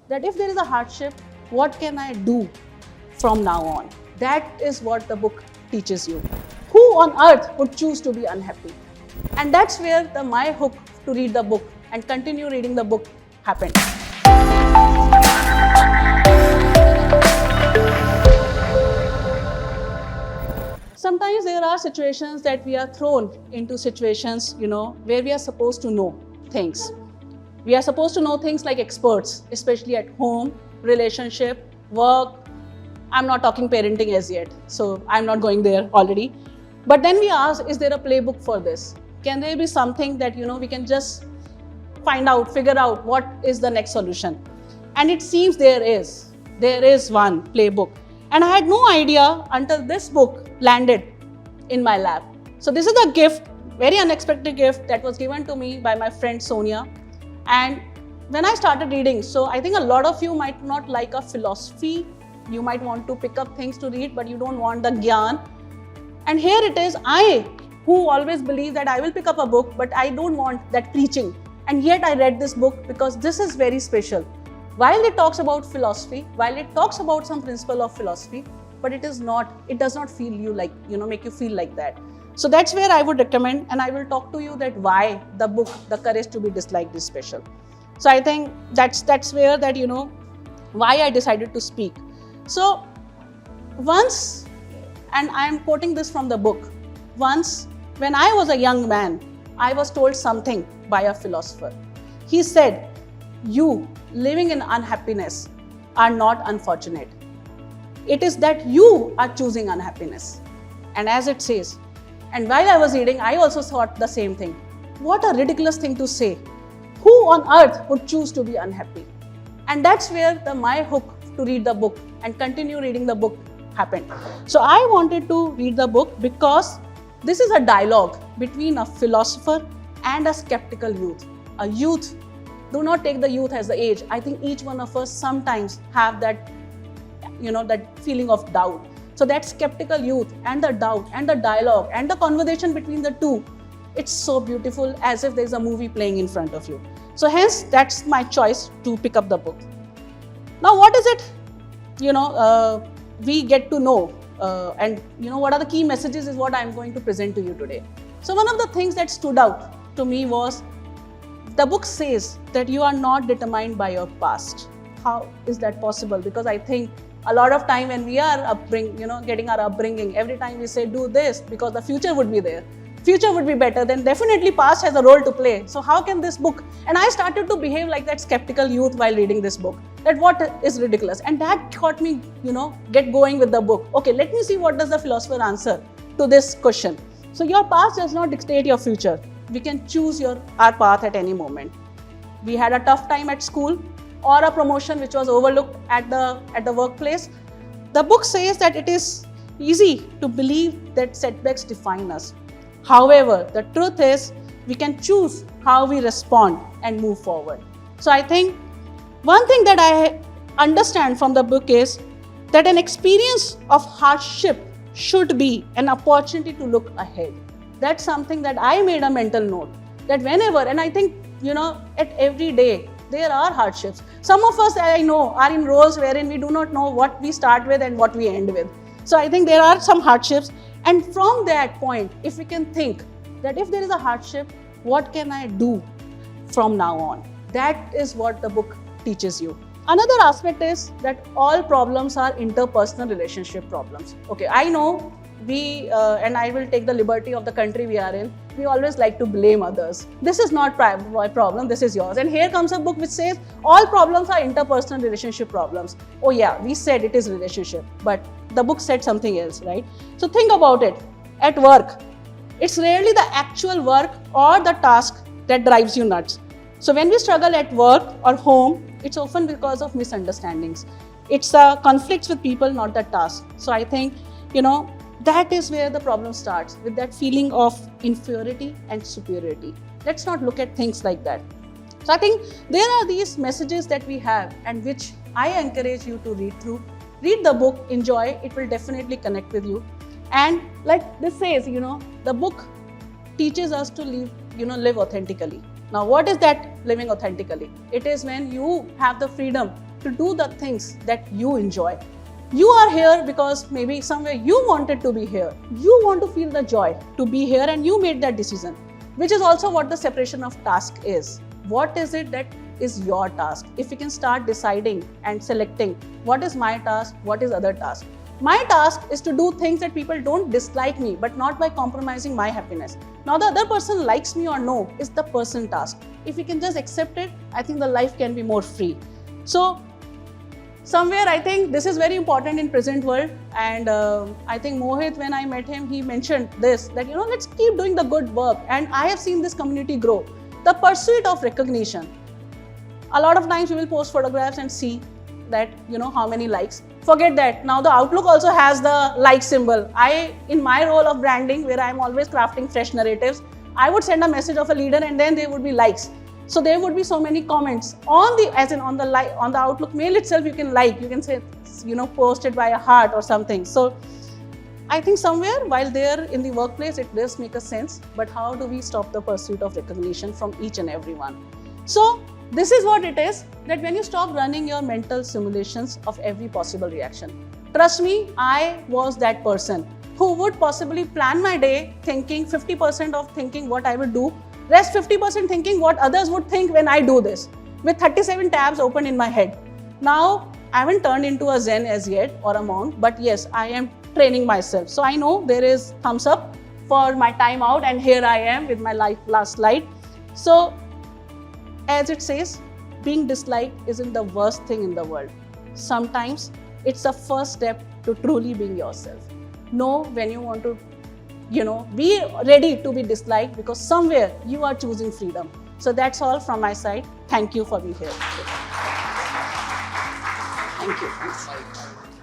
that if there is a hardship, what can I do from now on? That is what the book teaches you. Who on earth would choose to be unhappy? And that's where my hook to read the book and continue reading the book happened. Sometimes there are situations that we are thrown into situations, where we are supposed to know things. We are supposed to know things like experts, especially at home, relationship, work. I'm not talking parenting as yet, so I'm not going there already. But then we ask, is there a playbook for this? Can there be something that, we can just figure out what is the next solution? And it seems there is one playbook. And I had no idea until this book landed in my lap. So this is a gift, very unexpected gift that was given to me by my friend Sonia. And when I started reading, so I think a lot of you might not like a philosophy. You might want to pick up things to read, but you don't want the gyan. And here it is, I, who always believe that I will pick up a book, but I don't want that preaching. And yet I read this book because this is very special. While it talks about philosophy, while it talks about some principle of philosophy, but it does not feel you like, make you feel like that. So that's where I would recommend, and I will talk to you that why the book, The Courage to be Disliked, is special. So I think that's where that, why I decided to speak. So once, and I am quoting this from the book, once when I was a young man, I was told something by a philosopher. He said, you living in unhappiness are not unfortunate. It is that you are choosing unhappiness. And as it says, and while I was reading, I also thought the same thing. What a ridiculous thing to say. Who on earth would choose to be unhappy? And that's where my hook to read the book and continue reading the book happened. So I wanted to read the book because this is a dialogue between a philosopher and a skeptical youth. A youth, do not take the youth as the age. I think each one of us sometimes have that, that feeling of doubt. So that skeptical youth and the doubt and the dialogue and the conversation between the two, it's so beautiful, as if there's a movie playing in front of you. So hence, that's my choice to pick up the book. Now, what is it, we get to know, and what are the key messages is what I'm going to present to you today. So one of the things that stood out to me was, the book says that you are not determined by your past. How is that possible? Because I think a lot of time when we are getting our upbringing, every time we say do this because the future would be there, future would be better, then definitely past has a role to play. So how can this book? And I started to behave like that skeptical youth while reading this book. That what is ridiculous? And that got me, get going with the book. Okay, let me see what does the philosopher answer to this question. So your past does not dictate your future. We can choose our path at any moment. We had a tough time at school, or a promotion which was overlooked at the workplace. The book says that it is easy to believe that setbacks define us. However, the truth is we can choose how we respond and move forward. So I think one thing that I understand from the book is that an experience of hardship should be an opportunity to look ahead. That's something that I made a mental note, that whenever, and I think, at every day, there are hardships. Some of us, I know, are in roles wherein we do not know what we start with and what we end with. So I think there are some hardships. And from that point, if we can think that if there is a hardship, what can I do from now on? That is what the book teaches you. Another aspect is that all problems are interpersonal relationship problems. Okay, I know and I will take the liberty of the country we are in, we always like to blame others. This is not my problem, this is yours. And here comes a book which says all problems are interpersonal relationship problems. Oh yeah, we said it is relationship, but the book said something else, right? So think about it. At work, it's rarely the actual work or the task that drives you nuts. So when we struggle at work or home, it's often because of misunderstandings. It's conflicts with people, not the task. So I think, that is where the problem starts, with that feeling of inferiority and superiority. Let's not look at things like that. So I think there are these messages that we have, and which I encourage you to read through. Read the book, enjoy, it will definitely connect with you. And like this says, the book teaches us to live authentically. Now, what is that living authentically? It is when you have the freedom to do the things that you enjoy. You are here because maybe somewhere you wanted to be here. You want to feel the joy to be here and you made that decision, which is also what the separation of task is. What is it that is your task? If we can start deciding and selecting what is my task, what is other task. My task is to do things that people don't dislike me, but not by compromising my happiness. Now the other person likes me or no is the person task. If we can just accept it, I think the life can be more free. So somewhere I think this is very important in present world, and I think Mohit, when I met him, he mentioned this, that let's keep doing the good work, and I have seen this community grow. The pursuit of recognition. A lot of times we will post photographs and see that how many likes. Forget that. Now the Outlook also has the like symbol. In my role of branding, where I am always crafting fresh narratives, I would send a message of a leader and then there would be likes. So there would be so many comments on the Outlook mail itself. You can say, posted by a heart or something. So I think somewhere while there in the workplace, it does make a sense. But how do we stop the pursuit of recognition from each and everyone? So this is what it is, that when you stop running your mental simulations of every possible reaction. Trust me, I was that person who would possibly plan my day thinking 50% of thinking what I would do, rest 50% thinking what others would think when I do this, with 37 tabs open in my head. Now, I haven't turned into a Zen as yet or a monk, but yes, I am training myself. So I know there is thumbs up for my time out, and here I am with my last slide. So as it says, being disliked isn't the worst thing in the world. Sometimes it's the first step to truly being yourself. Know when you want to, be ready to be disliked, because somewhere you are choosing freedom. So that's all from my side. Thank you for being here. Thank you.